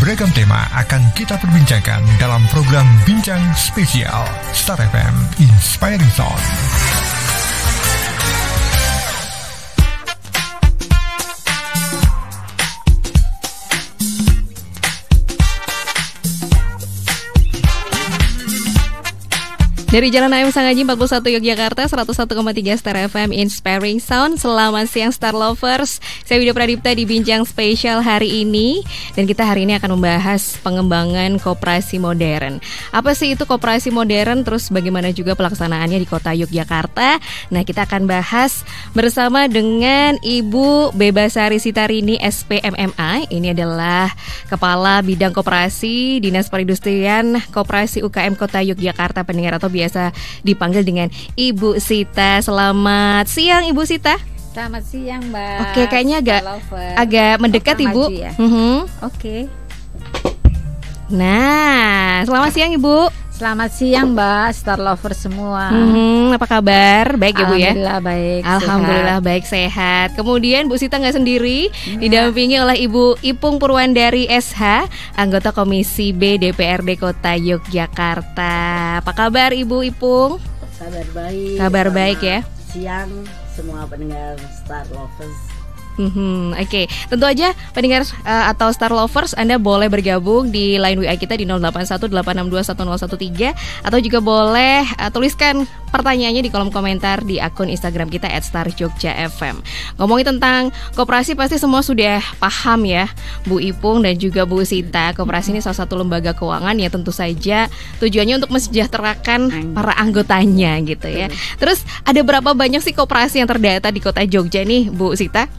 beragam tema akan kita perbincangkan dalam program Bincang Spesial Star FM Inspiring Sound. Dari Jalan AM Sangaji 41 Yogyakarta, 101,3 Star FM Inspiring Sound. Selamat siang Star Lovers. Saya Widya Pradipta di Bincang Spesial hari ini. Dan kita hari ini akan membahas pengembangan koperasi modern. Apa sih itu koperasi modern? Terus bagaimana juga pelaksanaannya di kota Yogyakarta? Nah, kita akan bahas bersama dengan Ibu Bebasari Sitarini SPMMA. Ini adalah Kepala Bidang Koperasi Dinas Perindustrian Koperasi UKM Kota Yogyakarta, pendengar, atau biasa dipanggil dengan Ibu Sita. Selamat siang Ibu Sita. Selamat siang Mbak. Oke, kayaknya agak mendekat Ibu. Ya? Oke. Nah, selamat siang Ibu. Selamat siang Mbak, Star Lover semua. Apa kabar? Baik ya Bu ya? Alhamdulillah baik. Alhamdulillah sehat. baik, sehat. Kemudian Bu Sita nggak sendiri, didampingi oleh Ibu Ipung Purwandari SH, anggota Komisi B DPRD Kota Yogyakarta. Apa kabar Ibu Ipung? Kabar baik. Kabar baik ya. Siang semua pendengar Star Lovers. Oke, tentu aja pendengar atau Star Lovers, Anda boleh bergabung di line WA kita di 0818621013 atau juga boleh tuliskan pertanyaannya di kolom komentar di akun Instagram kita @starjogjafm. Ngomongin tentang koperasi pasti semua sudah paham ya, Bu Ipung dan juga Bu Sita. Koperasi ini salah satu lembaga keuangan ya, tentu saja tujuannya untuk mensejahterakan para anggotanya gitu ya. Terus ada berapa banyak sih koperasi yang terdata di Kota Jogja nih, Bu Sita?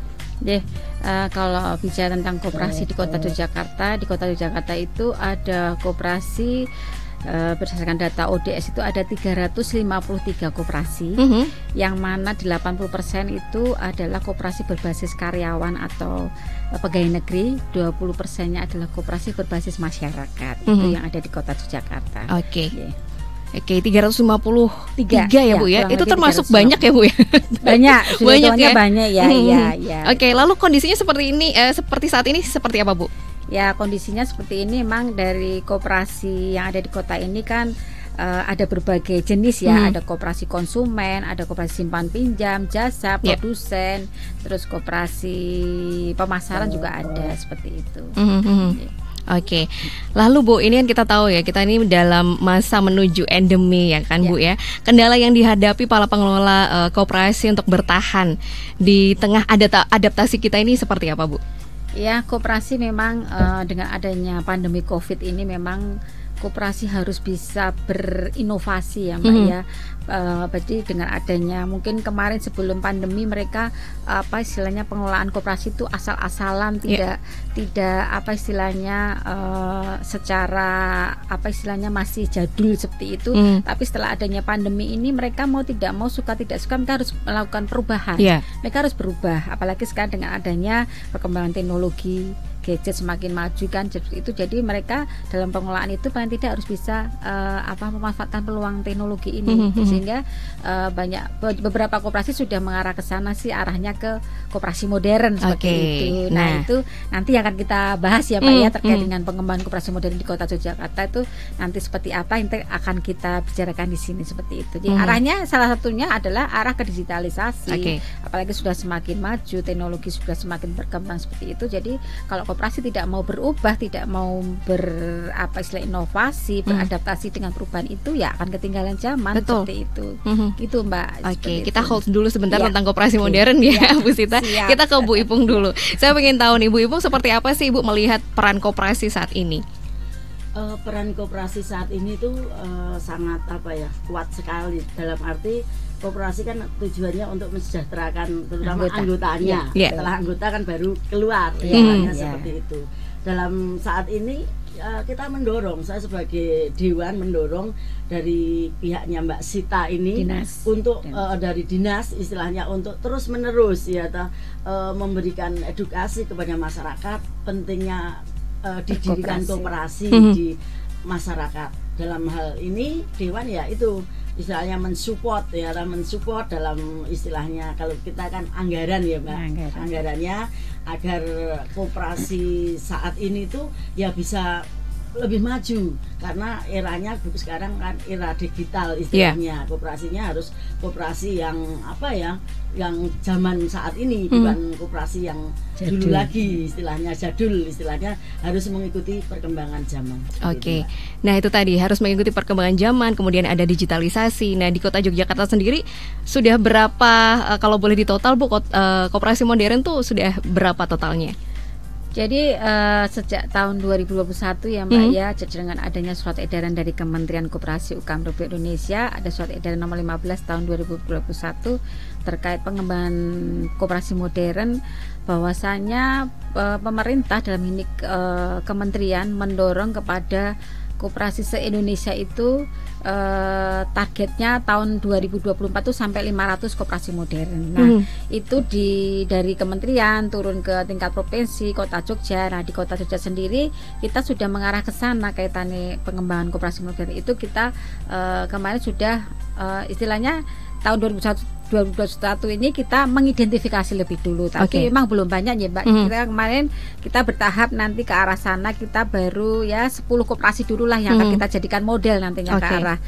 Kalau bicara tentang koperasi di Kota Yogyakarta, itu ada koperasi berdasarkan data ODS itu ada 353 koperasi, yang mana 80% itu adalah koperasi berbasis karyawan atau pegawai negeri, 20%-nya adalah koperasi berbasis masyarakat. Itu yang ada di Kota Yogyakarta. Oke. Oke, 353 ya Bu ya. Itu termasuk 350. banyak ya Bu ya. Banyak ya. Banyak ya. Ya. Oke, lalu kondisinya seperti ini, seperti saat ini seperti apa Bu? Ya, kondisinya seperti ini. Memang dari koperasi yang ada di kota ini kan ada berbagai jenis ya. Ada koperasi konsumen, ada koperasi simpan pinjam, jasa, produsen, terus koperasi pemasaran juga ada seperti itu. Oke, lalu Bu, ini kan kita tahu ya, kita ini dalam masa menuju endemi ya kan Bu ya. Kendala yang dihadapi para pengelola koperasi untuk bertahan di tengah adaptasi kita ini seperti apa Bu? Ya, koperasi memang dengan adanya pandemi COVID ini memang koperasi harus bisa berinovasi ya Mbak ya. Berarti dengan adanya mungkin kemarin sebelum pandemi mereka istilahnya pengelolaan koperasi itu asal-asalan, tidak secara masih jadul seperti itu. Tapi setelah adanya pandemi ini mereka mau tidak mau, suka tidak suka, mereka harus melakukan perubahan. Mereka harus berubah, apalagi sekarang dengan adanya perkembangan teknologi, gadget semakin maju kan, jadi mereka dalam pengelolaan itu paling tidak harus bisa memanfaatkan peluang teknologi ini. Sehingga beberapa koperasi sudah mengarah ke sana sih, arahnya ke koperasi modern seperti itu. Nah, itu nanti akan kita bahas ya Pak ya, terkait dengan pengembangan koperasi modern di Kota Yogyakarta itu nanti seperti apa, nanti akan kita bicarakan di sini seperti itu. Jadi arahnya salah satunya adalah arah ke digitalisasi. Apalagi sudah semakin maju, teknologi sudah semakin berkembang seperti itu. Jadi kalau koperasi tidak mau berubah, tidak mau inovasi, beradaptasi dengan perubahan itu, ya akan ketinggalan zaman. Betul. Seperti itu. Itu Mbak. Oke, kita hold dulu sebentar tentang koperasi modern ya Bu Sita. Kita ke Bu Ipung dulu. Saya pengen tahu nih Bu Ipung, seperti apa sih Ibu melihat peran koperasi saat ini? Peran koperasi saat ini tuh sangat kuat sekali, dalam arti koperasi kan tujuannya untuk mensejahterakan terutama anggotanya. Setelah anggota kan baru keluar, seperti itu. Dalam saat ini kita mendorong, saya sebagai Dewan mendorong dari pihaknya Mbak Sita ini dinas. Untuk dari dinas istilahnya untuk terus menerus memberikan edukasi kepada masyarakat pentingnya didirikan koperasi di masyarakat. Dalam hal ini Dewan ya itu istilahnya mensupport ya, mensupport dalam istilahnya kalau kita kan anggaran ya Mbak, anggarannya agar koperasi saat ini tuh ya bisa lebih maju, karena eranya sekarang kan era digital istilahnya. Koperasinya harus koperasi yang apa ya, yang zaman saat ini, bukan koperasi yang jadul. Dulu lagi istilahnya jadul, istilahnya harus mengikuti perkembangan zaman. Oke. Nah itu tadi harus mengikuti perkembangan zaman, kemudian ada digitalisasi. Nah di Kota Yogyakarta sendiri sudah berapa, kalau boleh ditotal Bu, koperasi modern tuh sudah berapa totalnya? Jadi sejak tahun 2021 ya Mbak ya, dengan adanya surat edaran dari Kementerian Koperasi UKM Republik Indonesia, ada surat edaran nomor 15 tahun 2021 terkait pengembangan koperasi modern, bahwasanya pemerintah dalam ini kementerian mendorong kepada koperasi se-Indonesia itu targetnya tahun 2024 itu sampai 500 koperasi modern. Nah, itu dari kementerian turun ke tingkat provinsi, Kota Jogja. Nah, di Kota Jogja sendiri kita sudah mengarah ke sana kaitannya pengembangan koperasi modern. Itu kita kemarin sudah istilahnya tahun 2021 ini kita mengidentifikasi lebih dulu, tapi memang belum banyak ya Mbak. Kita bertahap nanti ke arah sana, kita baru ya 10 koperasi dulu lah yang akan kita jadikan model nantinya ke arah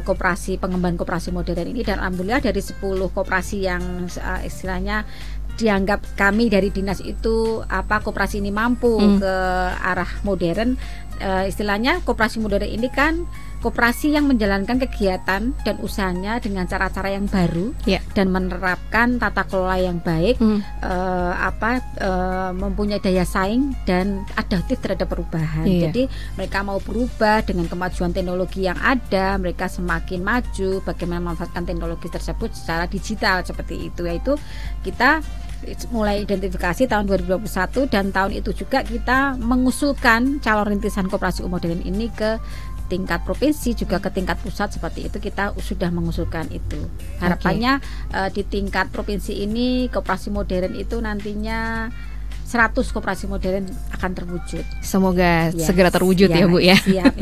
koperasi, pengembangan koperasi modern ini. Dan alhamdulillah dari 10 koperasi yang istilahnya dianggap kami dari dinas itu koperasi ini mampu ke arah modern, istilahnya koperasi modern ini kan koperasi yang menjalankan kegiatan dan usahanya dengan cara-cara yang baru dan menerapkan tata kelola yang baik, mempunyai daya saing dan adaptif terhadap perubahan. Jadi mereka mau berubah dengan kemajuan teknologi yang ada, mereka semakin maju, bagaimana memanfaatkan teknologi tersebut secara digital seperti itu. Yaitu kita mulai identifikasi tahun 2021, dan tahun itu juga kita mengusulkan calon rintisan koperasi modern ini ke tingkat provinsi, juga ke tingkat pusat. Seperti itu kita sudah mengusulkan itu. Harapannya di tingkat provinsi ini koperasi modern itu nantinya 100 koperasi modern akan terwujud. Semoga segera terwujud ya Bu ya. Siap.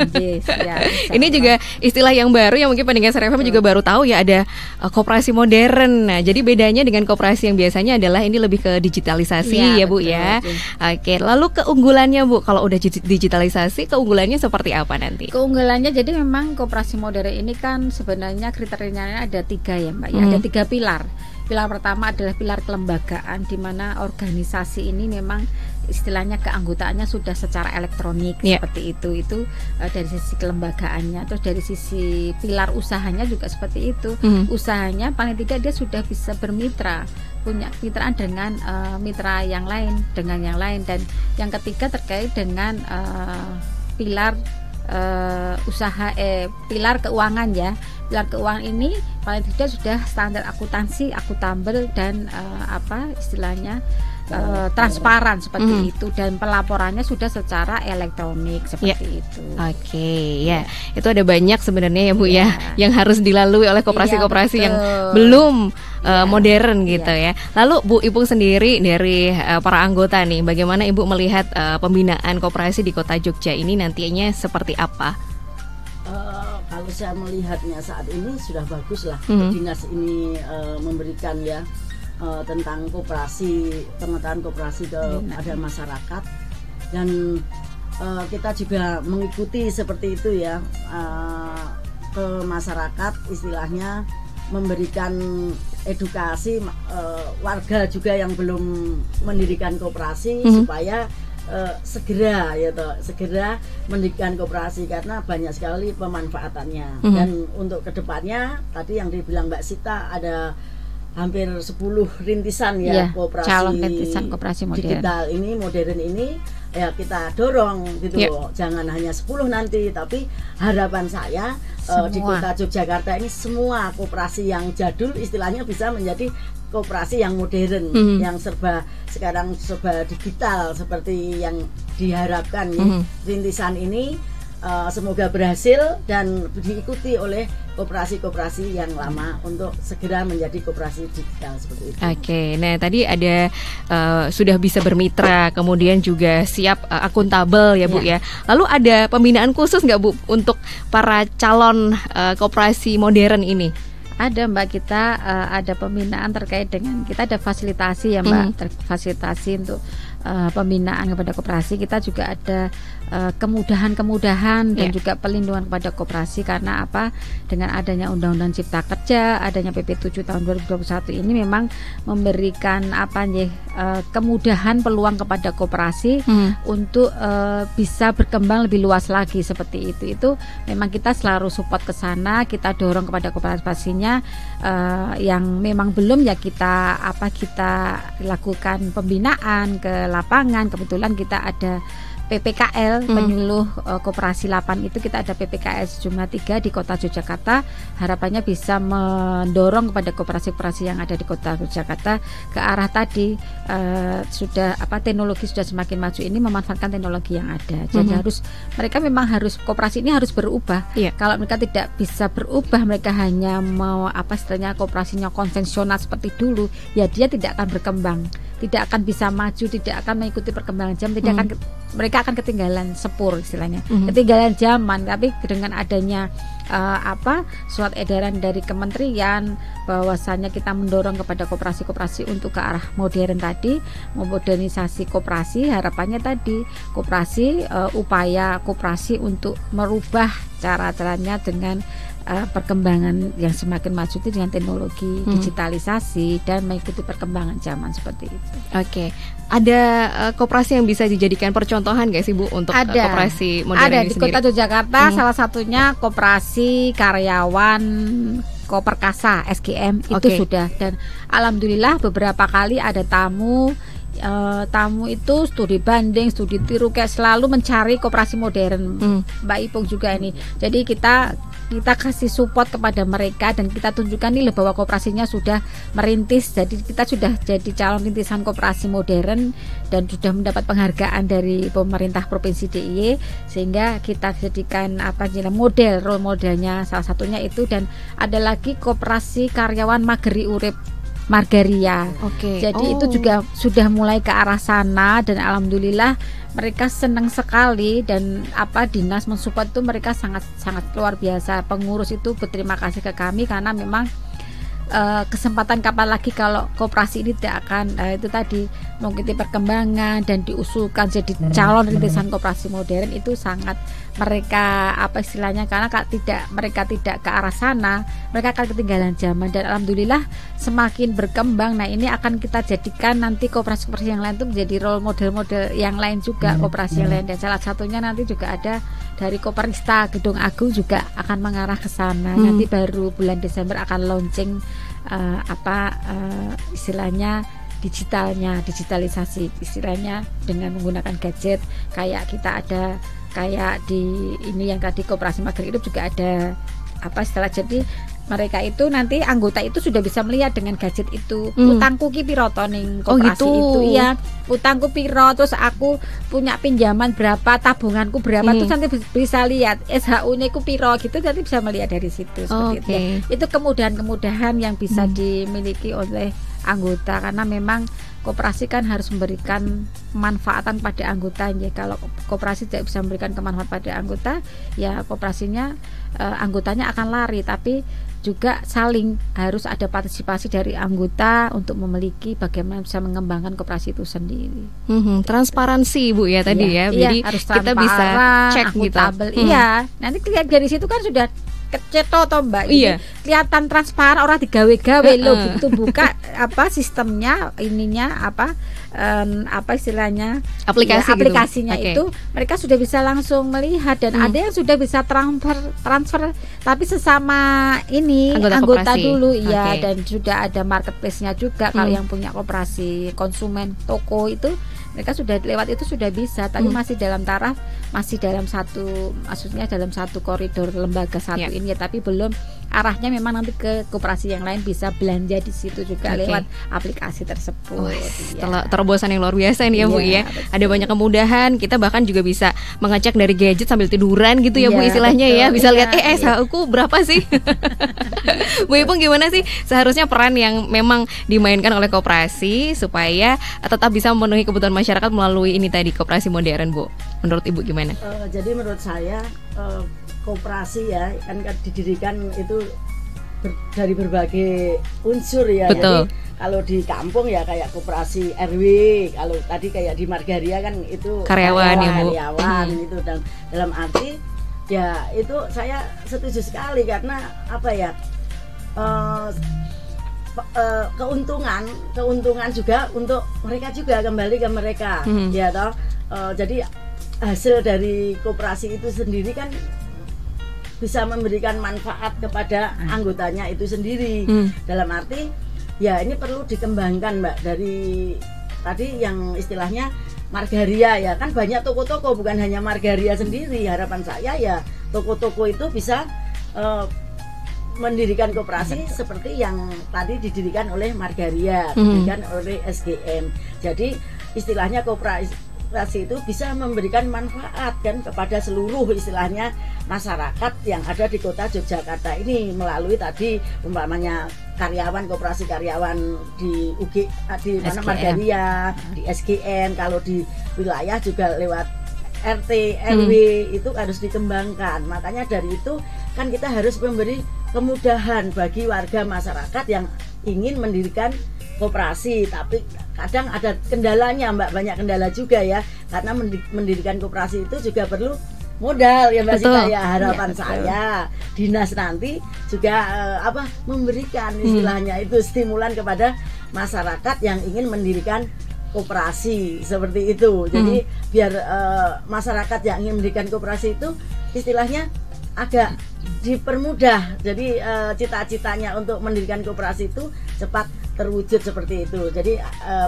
Ini juga istilah yang baru yang mungkin pendengar StarFM juga baru tahu ya, ada koperasi modern. Nah, jadi bedanya dengan koperasi yang biasanya adalah ini lebih ke digitalisasi ya Bu ya. Oke, lalu keunggulannya Bu, kalau udah digitalisasi keunggulannya seperti apa nanti? Keunggulannya jadi memang koperasi modern ini kan sebenarnya kriterianya ada 3 ya Mbak ya. Ada 3 pilar. Pilar pertama adalah pilar kelembagaan, di mana organisasi ini memang istilahnya keanggotaannya sudah secara elektronik seperti itu. Itu dari sisi kelembagaannya. Terus dari sisi pilar usahanya juga seperti itu. Usahanya paling tidak dia sudah bisa bermitra, punya mitraan dengan mitra yang lain, Dan yang ketiga terkait dengan pilar pilar keuangan ya. Pilar keuangan ini paling tidak sudah standar akuntansi, akuntabel, dan istilahnya transparan seperti itu, dan pelaporannya sudah secara elektronik seperti itu. Itu ada banyak sebenarnya ya Bu ya yang harus dilalui oleh koperasi-koperasi yang belum modern gitu ya. Lalu Bu Ipung sendiri dari para anggota nih, bagaimana Ibu melihat pembinaan koperasi di Kota Jogja ini nantinya seperti apa? Kalau saya melihatnya saat ini sudah bagus lah. Dinas ini memberikan tentang koperasi, pengetahuan koperasi kepada masyarakat, dan kita juga mengikuti seperti itu ya, ke masyarakat, istilahnya memberikan edukasi warga juga yang belum mendirikan koperasi supaya segera mendirikan koperasi, karena banyak sekali pemanfaatannya. Dan untuk kedepannya tadi yang dibilang Mbak Sita, ada hampir 10 rintisan koperasi digital ini, modern ini ya kita dorong gitu loh. Jangan hanya 10 nanti, tapi harapan saya di Kota Yogyakarta ini semua koperasi yang jadul istilahnya bisa menjadi koperasi yang modern, yang sekarang serba digital seperti yang diharapkan. Rintisan ini semoga berhasil dan diikuti oleh koperasi-koperasi yang lama untuk segera menjadi koperasi digital seperti itu. Oke, nah tadi ada sudah bisa bermitra, kemudian juga siap akuntabel ya Bu ya. Lalu ada pembinaan khusus nggak Bu untuk para calon koperasi modern ini? Ada Mbak, kita ada pembinaan terkait dengan, kita ada fasilitasi ya Mbak, fasilitasi untuk pembinaan kepada koperasi. Kita juga ada kemudahan-kemudahan dan juga pelindungan kepada koperasi, karena apa? Dengan adanya Undang-Undang Cipta Kerja, adanya PP 7 tahun 2021 ini memang memberikan kemudahan peluang kepada koperasi untuk bisa berkembang lebih luas lagi seperti itu. Itu memang kita selalu support ke sana, kita dorong kepada koperasinya. Yang memang belum ya kita lakukan pembinaan ke lapangan. Kebetulan kita ada PPKL, penyuluh koperasi 8 itu kita ada PPKL sejumlah 3 di Kota Yogyakarta. Harapannya bisa mendorong kepada koperasi-koperasi yang ada di Kota Yogyakarta ke arah tadi teknologi sudah semakin maju ini, memanfaatkan teknologi yang ada. Jadi mereka memang harus, koperasi ini harus berubah. Kalau mereka tidak bisa berubah, mereka hanya mau koperasinya konvensional seperti dulu, ya dia tidak akan berkembang, tidak akan bisa maju, tidak akan mengikuti perkembangan zaman, mereka akan ketinggalan sepur istilahnya, ketinggalan zaman. Tapi dengan adanya surat edaran dari kementerian bahwasannya kita mendorong kepada koperasi-koperasi untuk ke arah modern tadi, memodernisasi koperasi, harapannya tadi koperasi upaya koperasi untuk merubah cara-caranya dengan perkembangan yang semakin maju itu dengan teknologi digitalisasi dan mengikuti perkembangan zaman seperti itu. Oke, ada koperasi yang bisa dijadikan percontohan nggak sih Bu untuk koperasi modern ada ini di Kota Yogyakarta, salah satunya koperasi karyawan Koperkasa SGM itu sudah, dan alhamdulillah beberapa kali ada tamu itu studi banding, studi tiru, kayak selalu mencari koperasi modern. Mbak Ipung juga ini. Jadi kita kasih support kepada mereka dan kita tunjukkan nih bahwa koperasinya sudah merintis. Jadi kita sudah jadi calon rintisan koperasi modern dan sudah mendapat penghargaan dari pemerintah Provinsi DIY, sehingga kita jadikan model, role modelnya salah satunya itu. Dan ada lagi koperasi karyawan Mageri Urip Margaria. Jadi itu juga sudah mulai ke arah sana dan alhamdulillah mereka senang sekali, dan dinas mensupport itu mereka sangat luar biasa. Pengurus itu berterima kasih ke kami karena memang kesempatan kapan lagi kalau koperasi ini tidak akan itu tadi mengikuti perkembangan dan diusulkan jadi calon rintisan koperasi modern, itu sangat mereka karena mereka tidak ke arah sana, mereka akan ketinggalan zaman. Dan alhamdulillah semakin berkembang. Nah ini akan kita jadikan nanti koperasi-koperasi yang lain itu menjadi role model yang lain juga, koperasi yang lain. Dan salah satunya nanti juga ada dari Koperista Gedung Agung juga akan mengarah ke sana. Nanti baru bulan Desember akan launching digitalisasi istilahnya dengan menggunakan gadget. Kayak kita ada di ini yang tadi Koperasi Mageri itu juga ada jadi mereka itu nanti anggota itu sudah bisa melihat dengan gadget itu utangku ki piro to ning koperasi itu, iya utangku piro, terus aku punya pinjaman berapa, tabunganku berapa, terus nanti bisa lihat SHU-nya ku piro gitu, nanti bisa melihat dari situ seperti itu ya. Itu kemudahan-kemudahan yang bisa dimiliki oleh anggota, karena memang koperasi kan harus memberikan kemanfaatan pada anggota. Ya, kalau koperasi tidak bisa memberikan kemanfaatan pada anggota, ya koperasinya anggotanya akan lari. Tapi juga saling harus ada partisipasi dari anggota untuk memiliki bagaimana bisa mengembangkan koperasi itu sendiri. Transparansi Bu ya tadi jadi harus kita bisa cek gitu. Iya, nanti lihat dari situ kan sudah keceto toh Mbak, kelihatan transparan, orang digawe-gawe lo begitu buka sistemnya ininya istilahnya aplikasinya itu mereka sudah bisa langsung melihat, dan ada yang sudah bisa transfer tapi sesama ini anggota dulu dan sudah ada marketplace-nya juga. Kalau yang punya koperasi konsumen toko itu mereka sudah lewat itu sudah bisa, tapi masih dalam satu koridor lembaga satu ini ya, tapi belum arahnya memang nanti ke koperasi yang lain bisa belanja di situ juga lewat aplikasi tersebut. Terobosan yang luar biasa ini ya Bu ya. Betul. Ada banyak kemudahan, kita bahkan juga bisa mengecek dari gadget sambil tiduran gitu ya Bu istilahnya ya. Bisa lihat SHU-ku berapa sih? Bu Ipung, gimana sih seharusnya peran yang memang dimainkan oleh koperasi supaya tetap bisa memenuhi kebutuhan masyarakat melalui ini tadi koperasi modern Bu? Menurut Ibu gimana? Jadi menurut saya koperasi ya kan didirikan itu dari berbagai unsur ya. Betul. Jadi kalau di kampung ya kayak koperasi RW, kalau tadi kayak di Margaria kan itu karyawan ya Bu. Karyawan itu, dan dalam arti ya itu saya setuju sekali karena apa ya, keuntungan juga untuk mereka juga, kembali ke mereka ya toh. Jadi hasil dari koperasi itu sendiri kan bisa memberikan manfaat kepada anggotanya itu sendiri. Dalam arti ya ini perlu dikembangkan Mbak, dari tadi yang istilahnya Margaria ya kan banyak toko-toko, bukan hanya Margaria sendiri. Harapan saya ya toko-toko itu bisa mendirikan koperasi seperti yang tadi didirikan oleh Margaria, didirikan oleh SGM. Jadi istilahnya koperasi itu bisa memberikan manfaat kan kepada seluruh istilahnya masyarakat yang ada di kota Yogyakarta ini, melalui tadi umpamanya karyawan, koperasi karyawan di UG, di mana Margaria, di SGM, kalau di wilayah juga lewat RT, RW itu harus dikembangkan. Makanya dari itu kan kita harus memberi kemudahan bagi warga masyarakat yang ingin mendirikan koperasi, tapi kadang ada kendalanya Mbak, banyak kendala juga ya, karena mendirikan koperasi itu juga perlu modal ya Mbak Sita ya. Harapan saya dinas nanti juga memberikan istilahnya itu stimulan kepada masyarakat yang ingin mendirikan koperasi seperti itu. Jadi biar masyarakat yang ingin mendirikan koperasi itu istilahnya agak dipermudah. Jadi cita-citanya untuk mendirikan koperasi itu cepat terwujud seperti itu. Jadi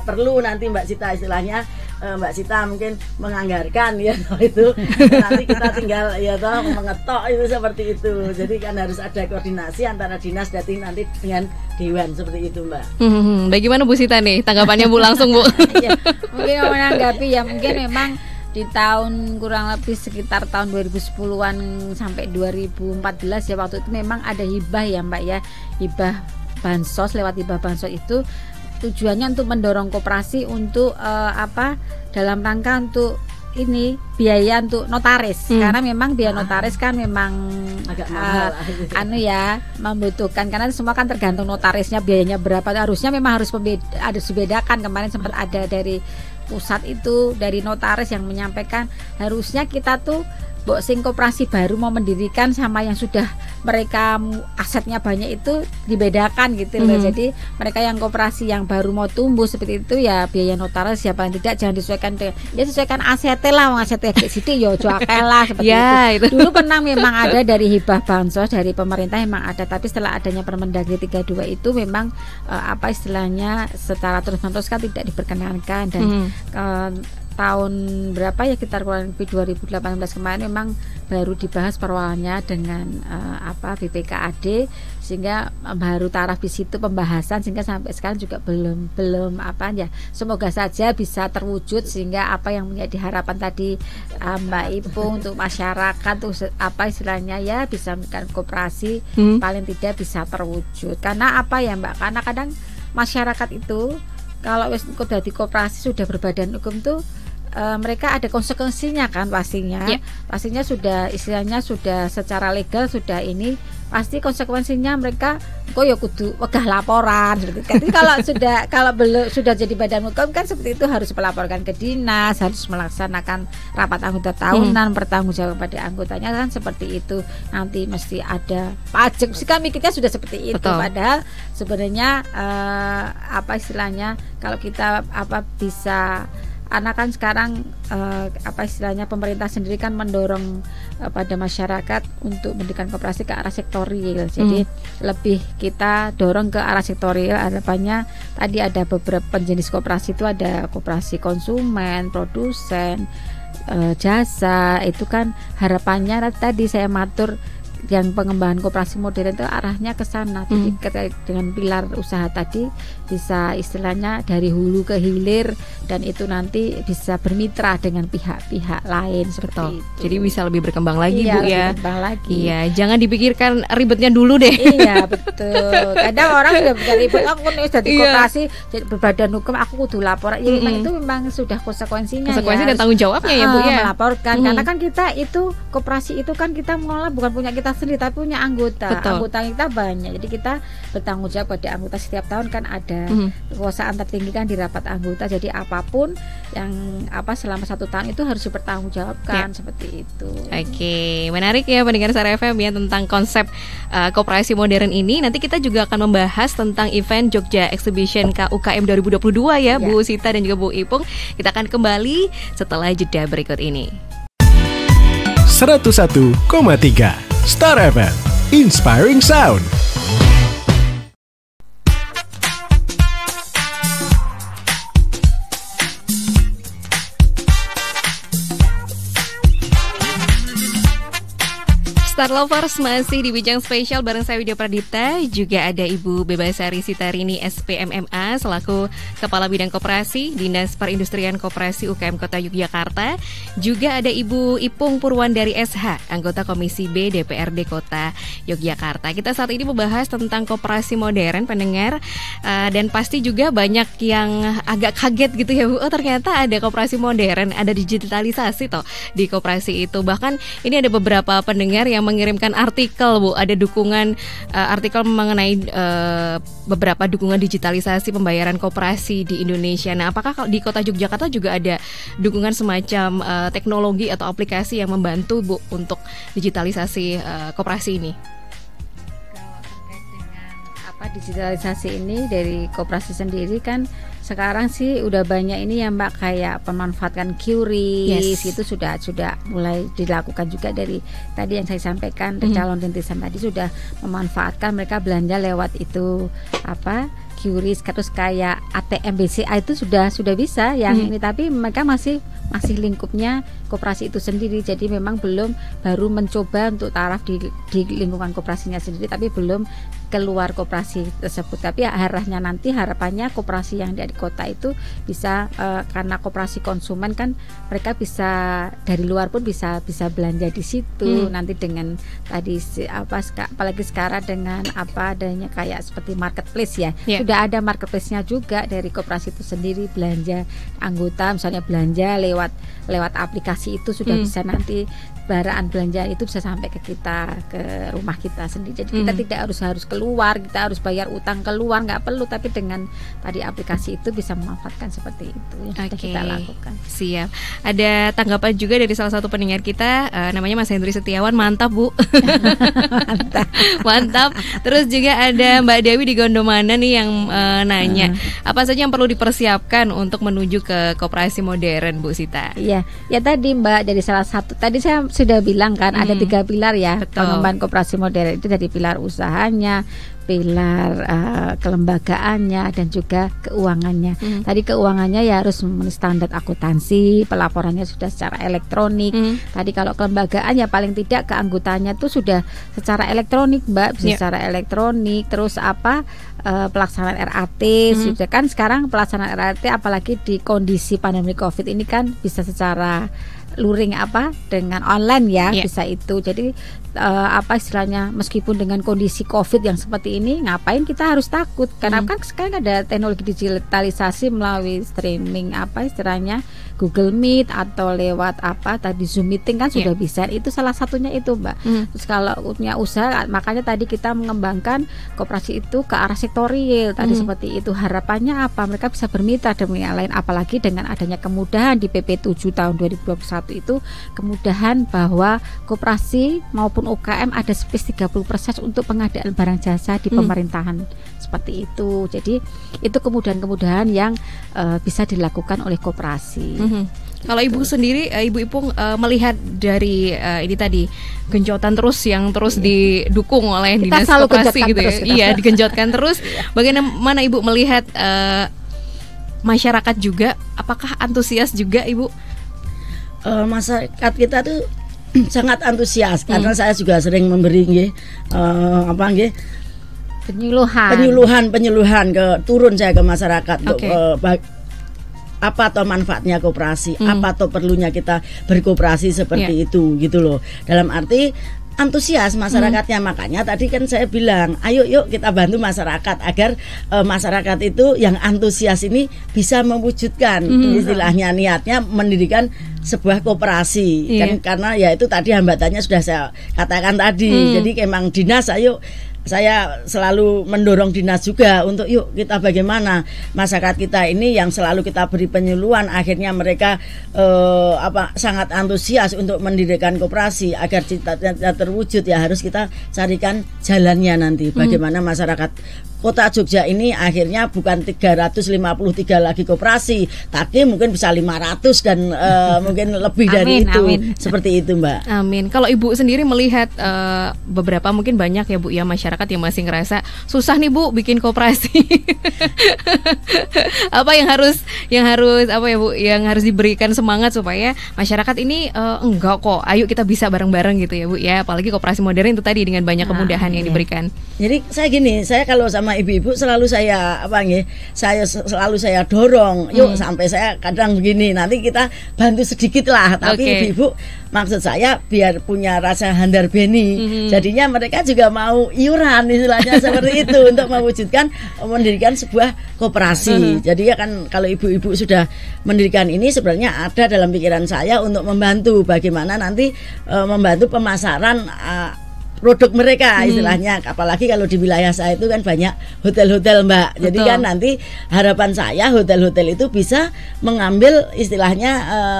perlu nanti Mbak Sita istilahnya Mbak Sita mungkin menganggarkan ya itu nanti kita tinggal ya toh mengetok itu seperti itu. Jadi kan harus ada koordinasi antara dinas nanti dengan dewan seperti itu Mbak. Bagaimana Bu Sita nih tanggapannya Bu, langsung Bu? Ya, mungkin menanggapi ya, mungkin memang di tahun kurang lebih sekitar tahun 2010-an sampai 2014 ya, waktu itu memang ada hibah ya Mbak ya, hibah bansos. Lewat hibah bansos itu tujuannya untuk mendorong koperasi untuk dalam rangka untuk ini biaya untuk notaris, karena memang biaya notaris kan memang agak mahal, membutuhkan, karena semua kan tergantung notarisnya biayanya berapa. Harusnya memang harus dibedakan. Kemarin sempat ada dari pusat itu, dari notaris yang menyampaikan harusnya kita tuh sing koperasi baru mau mendirikan sama yang sudah mereka asetnya banyak itu dibedakan gitu loh. Jadi mereka yang koperasi yang baru mau tumbuh seperti itu ya biaya notaris ya paling tidak jangan disesuaikan sesuaikan asetnya lah, asetnya kayak situ ya akeh lah seperti itu. Dulu pernah memang ada dari hibah bansos dari pemerintah, memang ada, tapi setelah adanya Permendagri 32 itu memang istilahnya secara terus-menerus kan tidak diperkenankan, dan tahun berapa ya, sekitar 2018 kemarin memang baru dibahas perwalannya dengan BPKAD, sehingga baru taraf di situ pembahasan, sehingga sampai sekarang juga belum semoga saja bisa terwujud, sehingga apa yang menjadi harapan tadi Mbak Ipung untuk masyarakat tuh istilahnya ya bisa memberikan koperasi paling tidak bisa terwujud. Karena Mbak, karena kadang masyarakat itu kalau sudah di koperasi sudah berbadan hukum tuh mereka ada konsekuensinya kan pastinya. Pastinya sudah istilahnya sudah secara legal sudah ini pasti konsekuensinya mereka kok ya kudu wegah laporan seperti itu. Jadi kalau belum sudah jadi badan hukum kan seperti itu harus melaporkan ke dinas, harus melaksanakan rapat anggota tahunan, bertanggung jawab pada anggotanya kan seperti itu. Nanti mesti ada pajak. Sih kan mikirnya sudah seperti itu. Betul. Padahal sebenarnya istilahnya kalau kita bisa, karena kan sekarang istilahnya pemerintah sendiri kan mendorong pada masyarakat untuk mendirikan koperasi ke arah sektorial. Jadi lebih kita dorong ke arah sektorial. Harapannya tadi ada beberapa jenis koperasi, itu ada koperasi konsumen, produsen, jasa. Itu kan harapannya tadi saya matur yang pengembangan koperasi modern itu arahnya ke sana. Jadi dengan pilar usaha tadi bisa istilahnya dari hulu ke hilir, dan itu nanti bisa bermitra dengan pihak-pihak lain seperti itu. Jadi bisa lebih berkembang lagi, Bu ya. Berkembang lagi. Iya, jangan dipikirkan ribetnya dulu deh. Iya, betul. Kadang orang sudah bisa ribet, aku nih sudah di koperasi, jadi berbadan hukum aku kudu lapor. Ya itu memang sudah konsekuensinya dan tanggung jawabnya ya, Bu ya. Melaporkan karena kan kita itu koperasi itu kan kita mengelola bukan punya kita sendiri tapi punya anggota. Anggota kita banyak. Jadi kita bertanggung jawab pada anggota. Setiap tahun kan ada kekuasaan tertinggi kan di rapat anggota. Jadi apapun yang selama 1 tahun itu harus dipertanggungjawabkan seperti itu. Oke, menarik ya pendengar Star FM ya tentang konsep koperasi modern ini. Nanti kita juga akan membahas tentang event Jogja Exhibition UKM 2022 ya, Bu Sita dan juga Bu Ipung. Kita akan kembali setelah jeda berikut ini. 101,3 Star FM, Inspiring Sound. Star Lovers masih di Bincang Spesial bareng saya Widya Pradipta. Juga ada Ibu Bebasari Sitarini SPMMA selaku Kepala Bidang Koperasi Dinas Perindustrian Koperasi UKM Kota Yogyakarta. Juga ada Ibu Ipung Purwandari SH, anggota Komisi B DPRD Kota Yogyakarta. Kita saat ini membahas tentang koperasi modern, pendengar, dan pasti juga banyak yang agak kaget gitu ya, Bu. Oh, ternyata ada koperasi modern, ada digitalisasi toh di koperasi itu. Bahkan ini ada beberapa pendengar yang mengirimkan artikel, Bu, ada dukungan artikel mengenai beberapa dukungan digitalisasi pembayaran koperasi di Indonesia. Nah, apakah di Kota Yogyakarta juga ada dukungan semacam teknologi atau aplikasi yang membantu, Bu, untuk digitalisasi koperasi ini? Kalau terkait dengan digitalisasi ini dari koperasi sendiri kan sekarang sih udah banyak ini ya, Mbak, kayak pemanfaatkan QRIS itu sudah mulai dilakukan juga. Dari tadi yang saya sampaikan, calon rintisan tadi sudah memanfaatkan, mereka belanja lewat itu QRIS, terus kayak ATM BCA itu sudah bisa yang ini, tapi mereka masih lingkupnya koperasi itu sendiri. Jadi memang baru mencoba untuk taraf di lingkungan koperasinya sendiri, tapi belum keluar koperasi tersebut. Tapi harapannya koperasi yang di kota itu bisa karena koperasi konsumen kan, mereka bisa dari luar pun bisa belanja di situ. Nanti dengan tadi apalagi sekarang dengan adanya kayak seperti marketplace ya, sudah ada marketplace-nya juga dari koperasi itu sendiri. Belanja anggota misalnya belanja lewat aplikasi itu sudah bisa, nanti barang belanjaan itu bisa sampai ke kita, ke rumah kita sendiri. Jadi kita tidak harus keluar, kita harus bayar utang keluar, nggak perlu. Tapi dengan tadi aplikasi itu bisa memanfaatkan seperti itu yang sudah kita lakukan. Siap. Ada tanggapan juga dari salah satu pendengar kita, namanya Mas Hendri Setiawan. Mantap, Bu. Mantap. Terus juga ada Mbak Dewi di Gondomana nih yang nanya, apa saja yang perlu dipersiapkan untuk menuju ke koperasi modern, Bu Sita? Iya, ya tadi Mbak, dari salah satu tadi saya sudah bilang kan, ada 3 pilar ya. Pengembangan koperasi modern itu dari pilar usahanya, pilar kelembagaannya, dan juga keuangannya. Tadi keuangannya ya harus memenuhi standar akuntansi, pelaporannya sudah secara elektronik. Tadi kalau kelembagaan ya paling tidak keanggotaannya itu sudah secara elektronik, Mbak, bisa secara elektronik. Terus pelaksanaan RAT sudah kan, sekarang pelaksanaan RAT apalagi di kondisi pandemi Covid ini kan bisa secara luring dengan online ya, bisa itu. Jadi istilahnya, meskipun dengan kondisi Covid yang seperti ini, ngapain kita harus takut? Karena kan sekarang ada teknologi digitalisasi melalui streaming istilahnya Google Meet atau lewat tadi Zoom meeting kan sudah bisa. Itu salah satunya itu, Mbak. Terus kalau punya usaha, makanya tadi kita mengembangkan koperasi itu ke arah sektorial tadi seperti itu. Harapannya mereka bisa bermitra dengan yang lain, apalagi dengan adanya kemudahan di PP 7 tahun 2021 itu, kemudahan bahwa koperasi maupun UKM ada space 30% untuk pengadaan barang jasa di pemerintahan seperti itu. Jadi itu kemudahan-kemudahan yang bisa dilakukan oleh koperasi. Kalau Ibu sendiri, Ibu Ipung melihat dari ini tadi genjotan terus yang terus didukung oleh Dinas Koperasi gitu ya. Iya, digenjotkan terus. Bagaimana Ibu melihat masyarakat juga, apakah antusias juga, Ibu? Masyarakat kita tuh sangat antusias karena saya juga sering memberi penyuluhan turun saya ke masyarakat untuk apa atau manfaatnya koperasi, apa atau perlunya kita berkoperasi seperti itu gitu loh. Dalam arti antusias masyarakatnya, makanya tadi kan saya bilang, ayo yuk kita bantu masyarakat agar masyarakat itu yang antusias ini bisa mewujudkan istilahnya niatnya mendirikan sebuah koperasi kan, karena ya itu tadi hambatannya sudah saya katakan tadi. Jadi memang dinas, ayo saya selalu mendorong dinas juga untuk yuk kita bagaimana masyarakat kita ini yang selalu kita beri penyuluhan, akhirnya mereka sangat antusias untuk mendirikan koperasi. Agar cita-cita terwujud ya harus kita carikan jalannya nanti bagaimana masyarakat Kota Jogja ini akhirnya bukan 353 lagi koperasi, tapi mungkin bisa 500 dan mungkin lebih dari itu. Amin. Seperti itu, Mbak. Amin. Kalau Ibu sendiri melihat beberapa mungkin banyak ya Bu ya masyarakat yang masih ngerasa susah nih Bu bikin koperasi. Apa yang harus apa ya Bu, yang harus diberikan semangat supaya masyarakat ini enggak kok, ayo kita bisa bareng-bareng gitu ya Bu ya, apalagi koperasi modern itu tadi dengan banyak kemudahan yang diberikan. Jadi saya kalau sama ibu-ibu selalu saya selalu saya dorong, yuk sampai saya kadang begini, nanti kita bantu sedikit lah, tapi ibu-ibu maksud saya biar punya rasa handar beni, jadinya mereka juga mau iuran istilahnya seperti itu untuk mendirikan sebuah koperasi. Jadi ya kan kalau ibu-ibu sudah mendirikan ini sebenarnya ada dalam pikiran saya untuk membantu bagaimana nanti membantu pemasaran produk mereka istilahnya, apalagi kalau di wilayah saya itu kan banyak hotel-hotel Mbak. Jadi kan nanti harapan saya hotel-hotel itu bisa mengambil istilahnya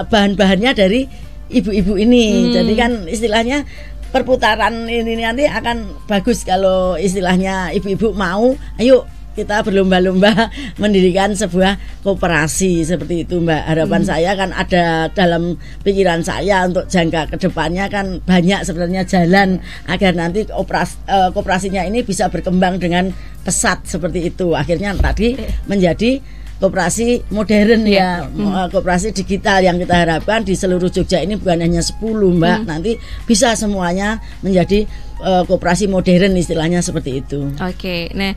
bahan-bahannya dari ibu-ibu ini. Jadi kan istilahnya perputaran ini nanti akan bagus kalau istilahnya ibu-ibu mau, ayo kita berlomba-lomba mendirikan sebuah koperasi seperti itu Mbak. Harapan saya kan ada dalam pikiran saya untuk jangka kedepannya kan banyak sebenarnya jalan agar nanti koperasinya ini bisa berkembang dengan pesat seperti itu. Akhirnya tadi menjadi koperasi modern koperasi digital yang kita harapkan di seluruh Jogja ini bukan hanya 10 Mbak, nanti bisa semuanya menjadi koperasi modern istilahnya seperti itu. Oke, nah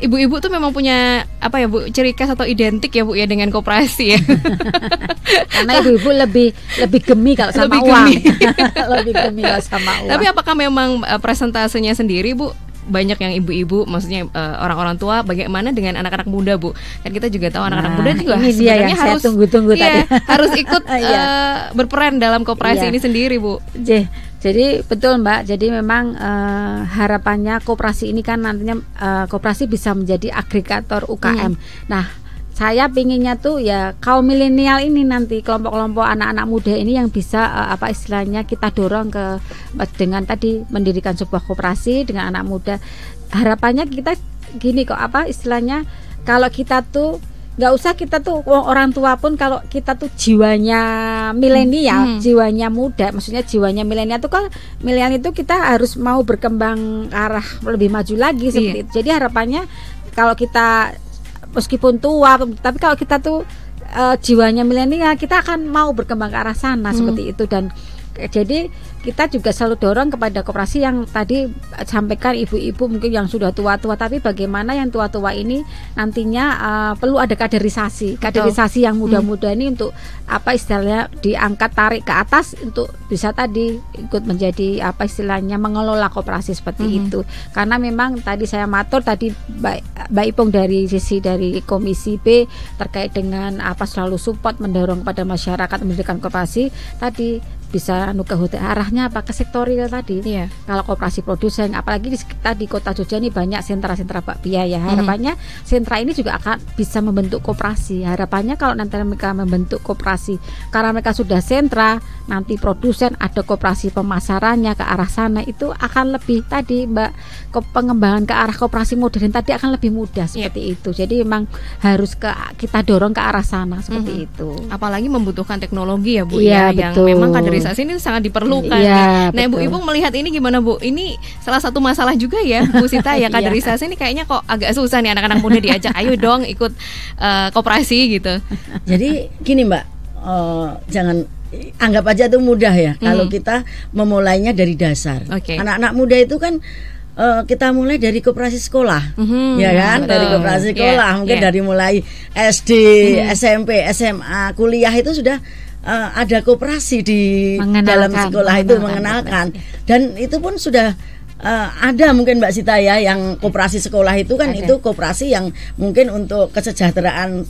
ibu-ibu tuh memang punya apa ya Bu, ciri khas atau identik ya Bu ya dengan koperasi ya. Karena ibu-ibu lebih gemi kalau sama uang. Lebih gemi kalau sama uang. Tapi apakah memang presentasenya sendiri Bu? Banyak yang ibu-ibu, maksudnya orang-orang tua, bagaimana dengan anak-anak muda Bu? Kan kita juga tahu anak-anak muda juga sebenarnya harus tunggu-tunggu tadi. Harus ikut berperan dalam koperasi ini sendiri Bu. Jadi betul Mbak, jadi memang harapannya koperasi ini kan nantinya koperasi bisa menjadi agregator UKM. Nah, saya pinginnya tuh ya kaum milenial ini nanti kelompok-kelompok anak-anak muda ini yang bisa apa istilahnya kita dorong dengan tadi mendirikan sebuah koperasi dengan anak muda. Harapannya kita gini kok, apa istilahnya, kalau kita tuh nggak usah kita tuh orang tua pun, kalau kita tuh jiwanya milenial, jiwanya muda, maksudnya jiwanya milenial tuh kan, milenial itu kita harus mau berkembang ke arah lebih maju lagi seperti itu. Jadi harapannya kalau kita meskipun tua, tapi kalau kita tuh jiwanya milenial, kita akan mau berkembang ke arah sana seperti itu. Dan jadi kita juga selalu dorong kepada koperasi yang tadi sampaikan ibu-ibu mungkin yang sudah tua-tua, tapi bagaimana yang tua-tua ini nantinya perlu ada kaderisasi yang muda-muda ini untuk apa istilahnya diangkat, tarik ke atas untuk bisa tadi ikut menjadi apa istilahnya mengelola koperasi seperti itu. Karena memang tadi saya matur tadi Mbak Ipung dari sisi dari Komisi B terkait dengan apa selalu support mendorong kepada masyarakat mendirikan koperasi tadi bisa ke hotel, arahnya apa ke sektorial tadi. Kalau koperasi produsen, apalagi kita di Kota Jogja ini banyak sentra-sentra bakpia ya. Harapannya sentra ini juga akan bisa membentuk koperasi. Harapannya kalau nanti mereka membentuk koperasi, karena mereka sudah sentra, nanti produsen ada koperasi pemasarannya ke arah sana, itu akan lebih tadi Mbak, pengembangan ke arah koperasi modern tadi akan lebih mudah seperti itu. Jadi memang harus kita dorong ke arah sana seperti itu. Apalagi membutuhkan teknologi ya Bu ya, yang memang kaderisasi ini sangat diperlukan. Nah Ibu Melihat ini gimana Bu? Ini salah satu masalah juga ya Bu Sita ya, kaderisasi ini kayaknya kok agak susah nih anak-anak muda diajak ayo dong ikut koperasi gitu. Jadi gini Mbak, jangan anggap aja itu mudah ya kalau kita memulainya dari dasar. Anak-anak muda itu kan kita mulai dari koperasi sekolah, ya kan? Dari koperasi sekolah, mungkin dari mulai SD, SMP, SMA, kuliah itu sudah ada koperasi di dalam sekolah itu mengenalkan. Dan itu pun sudah ada mungkin Mbak Sita ya, yang koperasi sekolah itu kan itu koperasi yang mungkin untuk kesejahteraan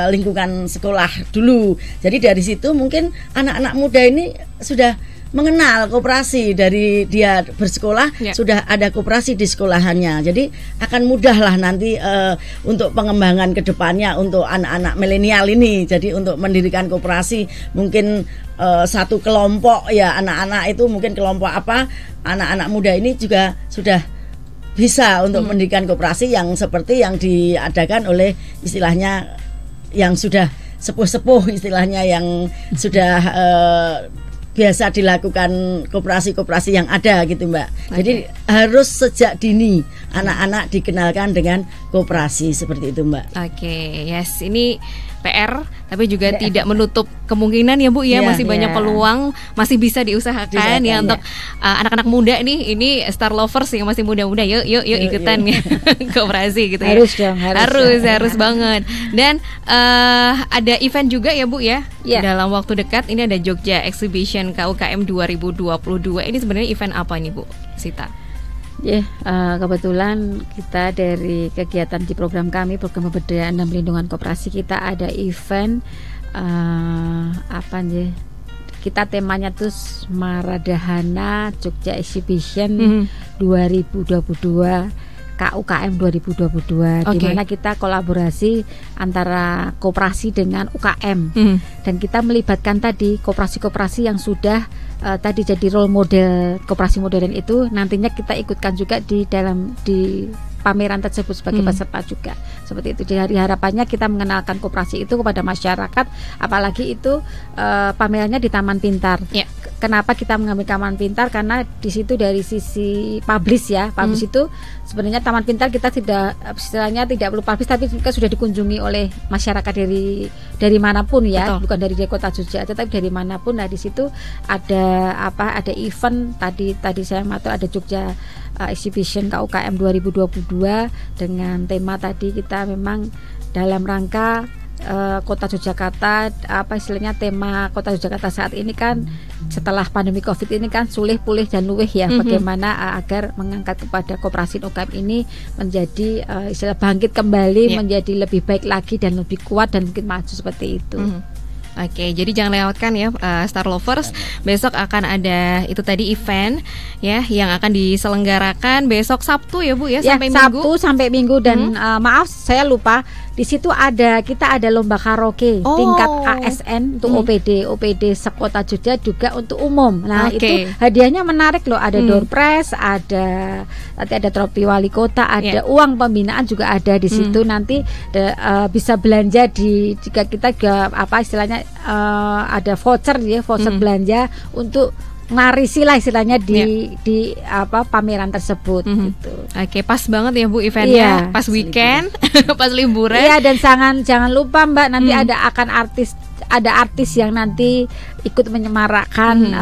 lingkungan sekolah dulu. Jadi dari situ mungkin anak-anak muda ini sudah mengenal koperasi dari dia bersekolah, sudah ada koperasi di sekolahannya. Jadi akan mudah lah nanti untuk pengembangan kedepannya untuk anak-anak milenial ini. Jadi untuk mendirikan koperasi mungkin satu kelompok ya, anak-anak itu mungkin kelompok apa, anak-anak muda ini juga sudah bisa untuk mendirikan koperasi yang seperti yang diadakan oleh istilahnya yang sudah sepuh-sepuh, istilahnya yang sudah biasa dilakukan koperasi-koperasi yang ada gitu Mbak. Jadi harus sejak dini anak-anak dikenalkan dengan koperasi seperti itu Mbak. Yes, ini PR tapi juga tidak menutup kemungkinan ya Bu ya, masih banyak peluang, masih bisa diusahakan ya untuk anak-anak muda nih, ini Star Lovers yang masih muda-muda, yuk ikutan ya koperasi gitu ya. Harus banget. Dan ada event juga ya Bu ya, dalam waktu dekat ini ada Jogja Exhibition KUKM 2022. Ini sebenarnya event apa nih Bu Sita? Kebetulan kita dari kegiatan di program kami, program pemberdayaan dan pelindungan koperasi, kita ada event kita temanya tuh Maradahana Jogja Exhibition 2022 KUKM 2022, di mana kita kolaborasi antara koperasi dengan UKM dan kita melibatkan tadi koperasi-koperasi yang sudah tadi jadi role model koperasi modern itu, nantinya kita ikutkan juga di pameran tersebut sebagai peserta juga. Seperti itu. Jadi harapannya kita mengenalkan koperasi itu kepada masyarakat, apalagi itu pamerannya di Taman Pintar. Kenapa kita mengambil Taman Pintar? Karena di situ dari sisi publish itu sebenarnya Taman Pintar kita istilahnya tidak perlu publish, tapi kita sudah dikunjungi oleh masyarakat dari manapun ya. Betul. Bukan dari kota Jogja, tapi dari manapun. Nah di situ ada event tadi saya tahu ada Jogja Exhibition KUKM 2022 dengan tema tadi kita memang dalam rangka Kota Yogyakarta, istilahnya tema Kota Yogyakarta saat ini kan setelah pandemi Covid ini kan sulih pulih dan luweh ya, bagaimana agar mengangkat kepada koperasi UKM ini menjadi istilah bangkit kembali, menjadi lebih baik lagi dan lebih kuat dan mungkin maju seperti itu. Jadi jangan lewatkan ya Star Lovers. Besok akan ada itu tadi event ya yang akan diselenggarakan besok Sabtu ya Bu ya, sampai Minggu. Sabtu sampai Minggu dan maaf saya lupa, di situ kita ada lomba karaoke tingkat ASN untuk OPD sekota Jogja juga untuk umum. Nah itu hadiahnya menarik loh, ada door prize, nanti ada trofi wali kota, ada uang pembinaan juga ada di situ. Nanti bisa belanja jika kita juga istilahnya ada voucher belanja untuk ngarisi lah istilahnya di pameran tersebut gitu. Pas banget ya Bu eventnya, pas weekend, pas liburan. Dan jangan lupa Mbak, nanti ada artis yang nanti ikut menyemarakkan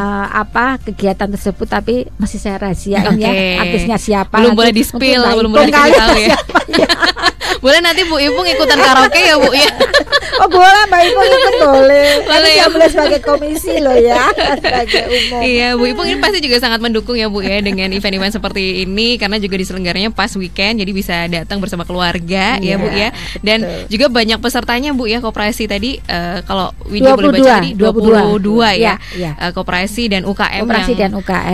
kegiatan tersebut, tapi masih saya rahasiain ya artisnya siapa. Belum boleh di-spill, belum boleh dikasih tahu ya. Boleh nanti Bu Ipung ikutan karaoke ya Bu ya. Boleh Mbak Ipung ikut boleh. Boleh sebagai komisi loh ya, sebagai umum. Iya Bu Ipung ini pasti juga sangat mendukung ya Bu ya dengan event-event seperti ini, karena juga diselenggaranya pas weekend, jadi bisa datang bersama keluarga ya Bu ya. Dan juga banyak pesertanya Bu ya, koperasi tadi kalau Widya boleh baca tadi 22 ya. Koperasi dan UKM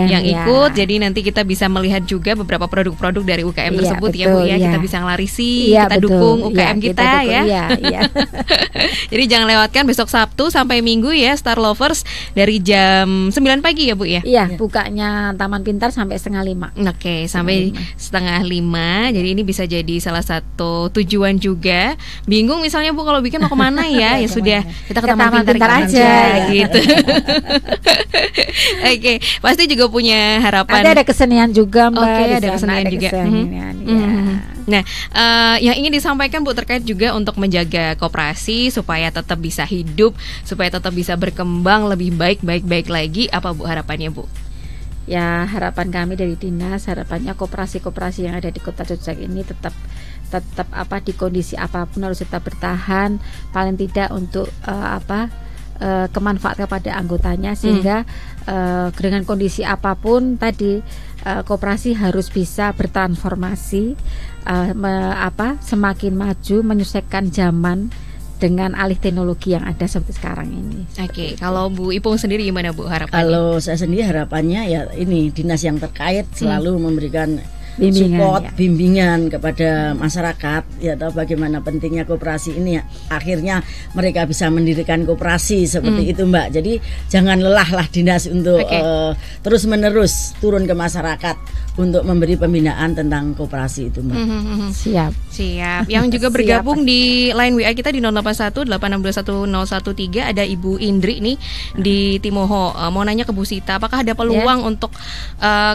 yang ikut. Jadi nanti kita bisa melihat juga beberapa produk-produk dari UKM tersebut ya Bu ya. Kita bisa ngelarisi, kita dukung UKM kita ya. Jadi jangan lewatkan besok Sabtu sampai Minggu ya Star Lovers, dari jam 9 pagi ya Bu ya. Bukanya Taman Pintar sampai 4:30. Sampai 4:30. Jadi ini bisa jadi salah satu tujuan juga. Bingung misalnya Bu kalau bikin mau kemana ya? Ya sudah, kita ke Taman Pintar aja gitu. Pasti juga punya harapan. Ada kesenian juga Mbak. Ada kesenian juga. Nah, yang ingin disampaikan Bu terkait juga untuk menjaga koperasi supaya tetap bisa hidup, supaya tetap bisa berkembang lebih baik lagi, apa Bu harapannya Bu? Ya, harapan kami dari dinas, harapannya koperasi-koperasi yang ada di Kota Jogja ini tetap di kondisi apapun harus tetap bertahan, paling tidak untuk kemanfaat kepada anggotanya, sehingga dengan kondisi apapun tadi koperasi harus bisa bertransformasi, semakin maju, menyesuaikan zaman dengan alih teknologi yang ada seperti sekarang ini. Oke, kalau Bu Ipung sendiri gimana Bu harapannya? Kalau saya sendiri harapannya ya ini dinas yang terkait selalu memberikan bimbingan kepada masyarakat, ya tahu bagaimana pentingnya koperasi ini ya. Akhirnya mereka bisa mendirikan koperasi seperti itu Mbak. Jadi jangan lelahlah dinas untuk terus menerus turun ke masyarakat untuk memberi pembinaan tentang koperasi itu Mbak. Siap. Yang juga bergabung di line WA kita di 0818621013 ada Ibu Indri nih di Timoho. Mau nanya ke Bu Sita, apakah ada peluang untuk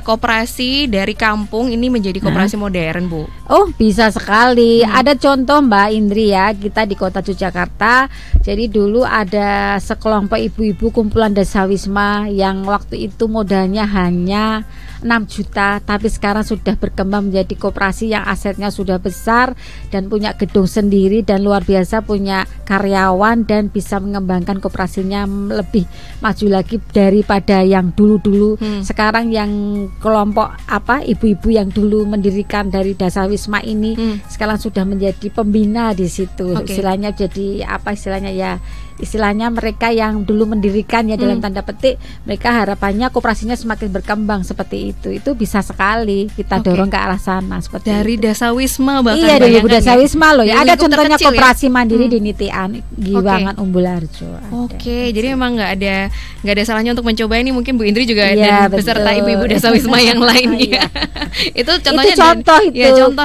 koperasi dari kampung ini menjadi koperasi modern Bu? Oh, bisa sekali. Ada contoh Mbak Indri ya, kita di Kota Yogyakarta. Jadi dulu ada sekelompok ibu-ibu kumpulan Dasawisma yang waktu itu modalnya hanya 6 juta, tapi sekarang sudah berkembang menjadi koperasi yang asetnya sudah besar dan punya gedung sendiri dan luar biasa, punya karyawan dan bisa mengembangkan koperasinya lebih maju lagi daripada yang dulu-dulu. Sekarang yang kelompok ibu-ibu yang dulu mendirikan dari Dasawisma ini sekarang sudah menjadi pembina di situ. Istilahnya jadi istilahnya mereka yang dulu mendirikan ya dalam tanda petik, mereka harapannya koperasinya semakin berkembang seperti itu bisa sekali kita dorong ke arah sana seperti dari itu. Dasawisma bahkan. Iya, dari Dasawisma loh ya. Ada contohnya koperasi mandiri di Nitian Giwangan Umbularjo. Jadi memang nggak ada salahnya untuk mencoba ini. Mungkin Bu Indri juga dan beserta ibu-ibu Dasawisma yang lainnya. Itu contohnya contoh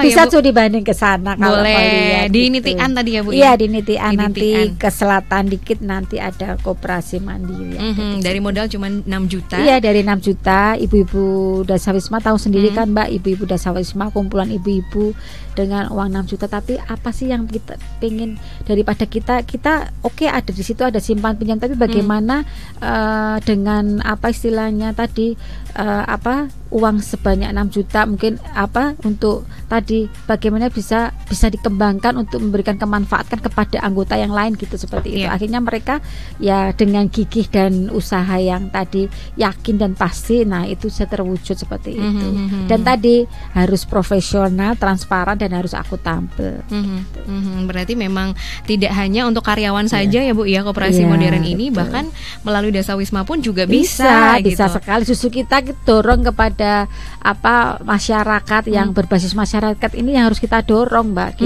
bisa tuh dibanding ke sana kalau boleh di Nitian tadi ya Bu. Iya, di Nitian nanti ke selatan dikit nanti ada koperasi mandiri. Dari modal cuma 6 juta. Iya, dari 6 juta. Ibu-ibu Dasawisma tahu sendiri kan Mbak, ibu-ibu Dasawisma, kumpulan ibu-ibu dengan uang 6 juta. Tapi apa sih yang kita pengen daripada kita ada di situ, ada simpan pinjam, tapi bagaimana dengan istilahnya tadi uang sebanyak 6 juta mungkin untuk tadi bagaimana bisa dikembangkan untuk memberikan kemanfaatan kepada anggota yang lain gitu, seperti itu. Akhirnya mereka ya dengan gigih dan usaha yang tadi yakin dan pasti, nah itu bisa terwujud seperti itu. Dan tadi harus profesional, transparan dan harus akuntabel. Berarti memang tidak hanya untuk karyawan saja ya Bu ya koperasi modern ini, bahkan melalui Dasawisma pun juga bisa sekali. Justru kita dorong kepada masyarakat yang berbasis masyarakat ini yang harus kita dorong Mbak.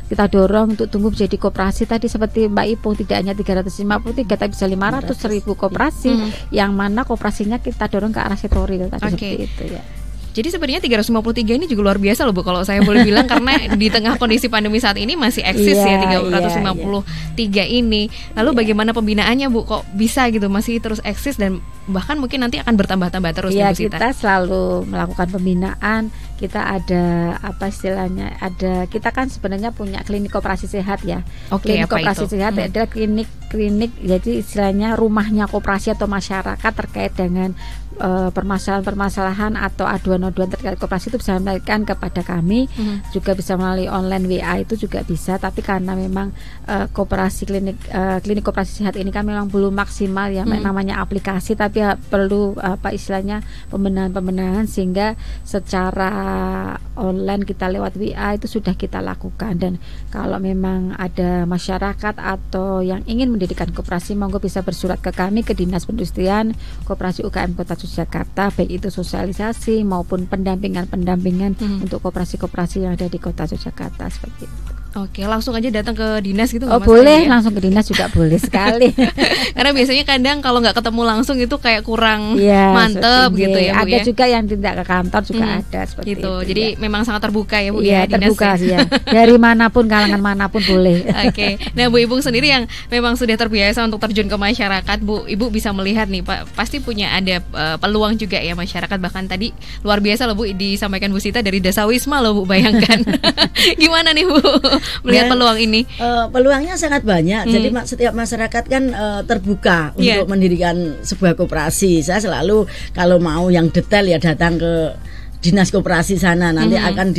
Kita dorong untuk tumbuh menjadi koperasi tadi seperti Mbak Ipung, tidak hanya 353 tapi bisa 500.000 koperasi yang mana koperasinya kita dorong ke arah sektoril tadi seperti itu ya. Jadi sebenarnya 353 ini juga luar biasa loh Bu, kalau saya boleh bilang, karena di tengah kondisi pandemi saat ini masih eksis 353 ini. Lalu bagaimana pembinaannya Bu, kok bisa gitu masih terus eksis dan bahkan mungkin nanti akan bertambah-tambah terus ya? Bu Sita? Kita selalu melakukan pembinaan. Kita ada kita kan sebenarnya punya klinik koperasi sehat ya. Klinik koperasi sehat adalah klinik jadi istilahnya rumahnya koperasi atau masyarakat terkait dengan permasalahan atau aduan-aduan terkait koperasi itu bisa memberikan kepada kami, juga bisa melalui online WA itu juga bisa. Tapi karena memang klinik koperasi sehat ini kan memang belum maksimal ya, namanya aplikasi, tapi perlu istilahnya pembenahan sehingga secara online kita lewat WA itu sudah kita lakukan. Dan kalau memang ada masyarakat atau yang ingin mendirikan koperasi, monggo bisa bersurat ke kami, ke Dinas Perindustrian Koperasi UKM Kota Yogyakarta, baik itu sosialisasi maupun pendampingan untuk koperasi-koperasi yang ada di Kota Yogyakarta seperti itu. Oke, langsung aja datang ke dinas gitu? Oh boleh, langsung ke dinas juga boleh sekali. Karena biasanya kadang kalau nggak ketemu langsung itu kayak kurang mantep gitu ya Bu. Ada juga yang tidak ke kantor juga ada seperti gitu. itu. Jadi memang sangat terbuka ya Bu ya terbuka sih ya. Dari manapun, kalangan manapun boleh. Oke. Nah Bu Ipung sendiri yang memang sudah terbiasa untuk terjun ke masyarakat, Bu, Ibu bisa melihat nih Pak, pasti punya ada peluang juga ya masyarakat. Bahkan tadi luar biasa loh Bu disampaikan Bu Sita dari Dasawisma loh Bu, bayangkan. Gimana nih Bu melihat peluang ini? Peluangnya sangat banyak. Jadi setiap masyarakat kan terbuka untuk mendirikan sebuah koperasi. Saya selalu kalau mau yang detail ya datang ke dinas koperasi sana, nanti akan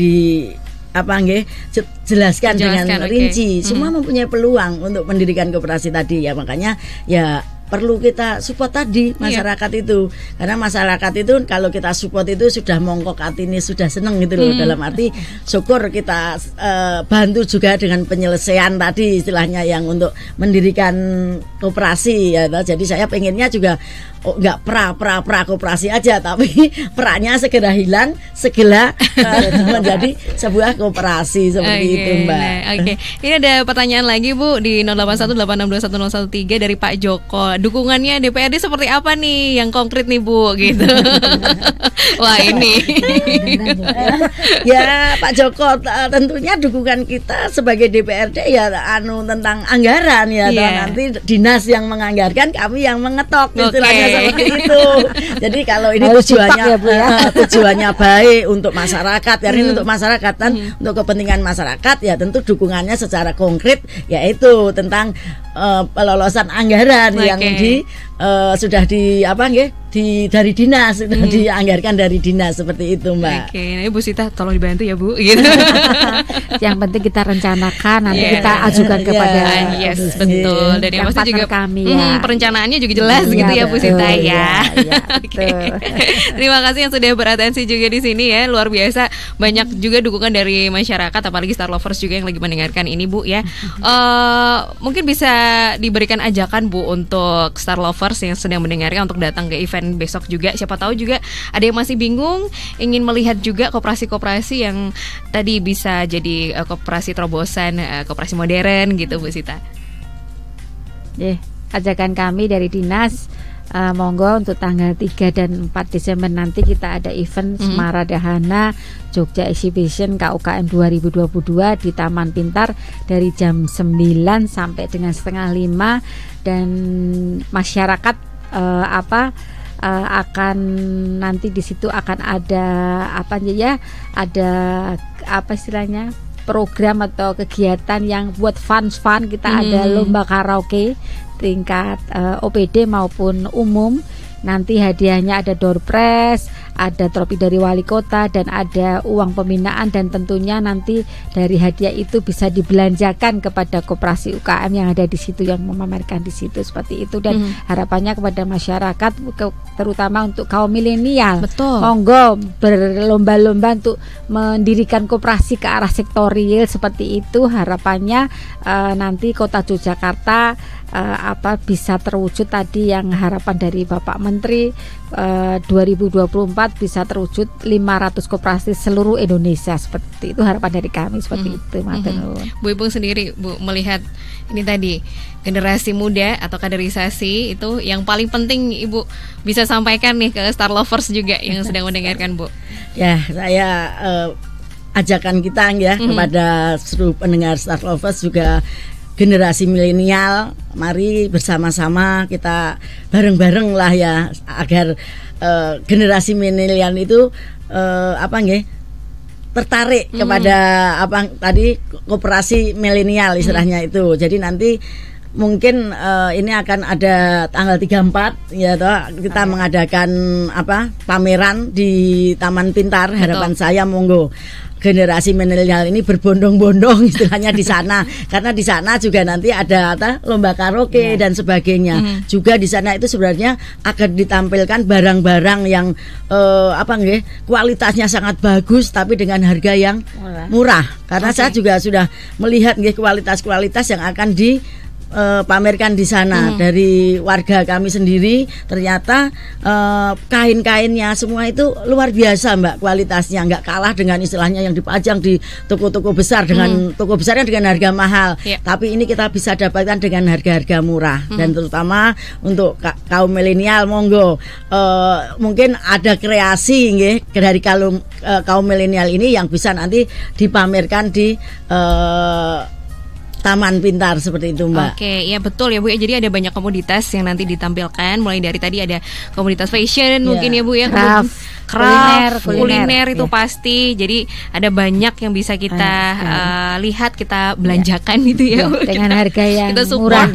jelaskan dengan rinci. Semua mempunyai peluang untuk mendirikan koperasi tadi ya, makanya ya perlu kita support tadi masyarakat itu, karena masyarakat itu kalau kita support itu sudah mongkok hati ini, sudah seneng gitu loh. Dalam arti syukur kita bantu juga dengan penyelesaian tadi istilahnya yang untuk mendirikan koperasi ya. Jadi saya pengennya juga nggak pra koperasi aja, tapi perannya segera hilang, segera menjadi sebuah koperasi seperti itu Mbak. Nah, ini ada pertanyaan lagi Bu di 0818621013 dari Pak Joko. Dukungannya DPRD seperti apa nih yang konkret nih Bu gitu. Wah ini ya Pak Joko, tentunya dukungan kita sebagai DPRD ya tentang anggaran ya. Nanti dinas yang menganggarkan, kami yang mengetok istilahnya seperti itu. Jadi kalau ini tujuannya baik untuk masyarakat, ya ini untuk masyarakat kan, untuk kepentingan masyarakat ya tentu dukungannya secara konkret yaitu tentang pelolosan anggaran yang sudah dari dinas, sudah dianggarkan dari dinas seperti itu Mbak. Nah Bu Sita tolong dibantu ya Bu gitu. Yang penting kita rencanakan, nanti kita ajukan kepada betul. Dan yang pasti juga kami perencanaannya juga jelas gitu ya Bu Sita ya. Terima kasih yang sudah beratensi juga di sini ya, luar biasa banyak juga dukungan dari masyarakat, apalagi Star Lovers juga yang lagi mendengarkan ini Bu ya. Mungkin bisa diberikan ajakan Bu untuk Star Lovers yang sedang mendengarkan untuk datang ke event besok juga. Siapa tahu juga ada yang masih bingung, ingin melihat juga koperasi-koperasi yang tadi bisa jadi koperasi terobosan, koperasi modern gitu Bu Sita. Ajakan kami dari dinas, monggo untuk tanggal 3 dan 4 Desember nanti kita ada event Semaradahana Jogja Exhibition KUKM 2022 di Taman Pintar dari jam 9 sampai dengan setengah 5, dan masyarakat akan nanti di situ akan ada istilahnya program atau kegiatan yang buat fun. Kita ada lomba karaoke tingkat OPD maupun umum. Nanti hadiahnya ada door prize, ada trofi dari wali kota, dan ada uang pembinaan, dan tentunya nanti dari hadiah itu bisa dibelanjakan kepada koperasi UKM yang ada di situ, yang memamerkan di situ seperti itu. Dan harapannya kepada masyarakat, terutama untuk kaum milenial, monggo berlomba-lomba untuk mendirikan koperasi ke arah sektor real seperti itu. Harapannya nanti Kota Yogyakarta bisa terwujud tadi yang harapan dari Bapak Menteri, 2024 bisa terwujud 500 koperasi seluruh Indonesia, seperti itu harapan dari kami seperti itu. Bu Ipung sendiri Bu melihat ini tadi generasi muda atau kaderisasi itu yang paling penting Ibu bisa sampaikan nih ke Star Lovers juga yang sedang mendengarkan Bu. Ya, saya ajakan kita ya kepada seluruh pendengar Star Lovers juga generasi milenial, mari bersama-sama kita bareng-bareng lah ya agar generasi milenial itu tertarik kepada tadi koperasi milenial istilahnya itu. Jadi nanti mungkin ini akan ada tanggal 34 ya kita mengadakan pameran di Taman Pintar. Harapan saya monggo generasi milenial ini berbondong-bondong istilahnya di sana, karena di sana juga nanti ada lomba karaoke dan sebagainya. Juga di sana itu sebenarnya akan ditampilkan barang-barang yang kualitasnya sangat bagus tapi dengan harga yang murah. Karena saya juga sudah melihat kualitas-kualitas yang akan pamerkan di sana. Dari warga kami sendiri ternyata kain-kainnya semua itu luar biasa Mbak, kualitasnya nggak kalah dengan istilahnya yang dipajang di toko-toko besar dengan toko besarnya dengan harga mahal. Tapi ini kita bisa dapatkan dengan harga-harga murah dan terutama untuk kaum milenial monggo mungkin ada kreasi nggih dari kaum milenial ini yang bisa nanti dipamerkan di Taman Pintar seperti itu Mbak. Oke, ya betul ya Bu ya. Jadi ada banyak komoditas yang nanti ditampilkan. Mulai dari tadi ada komoditas fashion mungkin ya Bu ya. Craft, kuliner itu pasti. Jadi ada banyak yang bisa kita lihat, kita belanjakan gitu ya Bu. Dengan harga yang kita murah.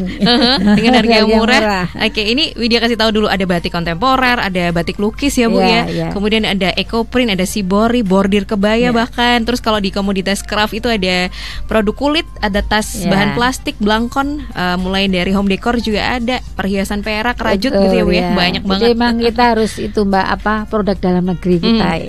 Dengan harga yang murah. Oke, ini Widya kasih tahu dulu, ada batik kontemporer, ada batik lukis ya Bu ya. Kemudian ada eco print, ada shibori, bordir kebaya bahkan. Terus kalau di komoditas craft itu ada produk kulit, ada tas bahan plastik, blangkon, mulai dari home decor juga ada, perhiasan perak, rajut gitu ya Bu ya. Banyak banget. Jadi memang kita harus itu Mbak, produk dalam negeri kita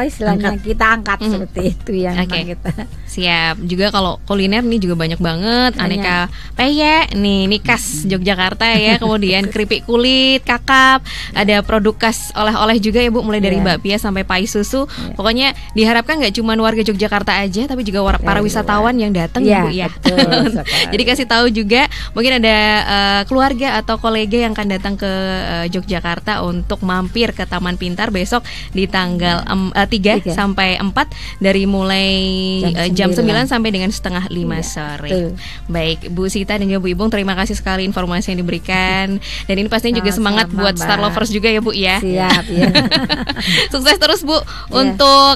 istilahnya kita angkat seperti itu yang kita. Siap. Juga kalau kuliner nih juga banyak banget, aneka peyek nih khas Yogyakarta ya. Kemudian keripik kulit, kakap, ada produk khas oleh-oleh juga ya Bu, mulai dari bakpia sampai pai susu. Pokoknya diharapkan nggak cuma warga Yogyakarta aja, tapi juga para wisatawan yang datang Bu ya. Jadi kasih tahu juga mungkin ada keluarga atau kolega yang akan datang ke Yogyakarta untuk mampir ke Taman Pintar besok di tanggal 3 sampai 4 dari mulai jam 9 sampai dengan setengah 5 sore. Baik, Bu Sita dan juga Bu Ibung, terima kasih sekali informasi yang diberikan. Dan ini pastinya juga semangat buat Star Lovers juga ya Bu ya. Siap ya. Sukses terus Bu untuk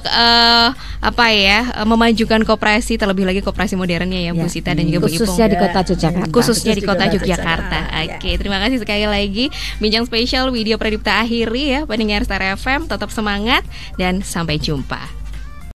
memajukan koperasi, terlebih lagi koperasi modernnya ya Bu Sita dan juga Bu Ibung. Khususnya di Kota Yogyakarta. Khususnya di Kota Yogyakarta. Oke, terima kasih sekali lagi. Bincang spesial Widya Pradipta akhiri ya pendengar Star FM, tetap semangat dan sampai jumpa.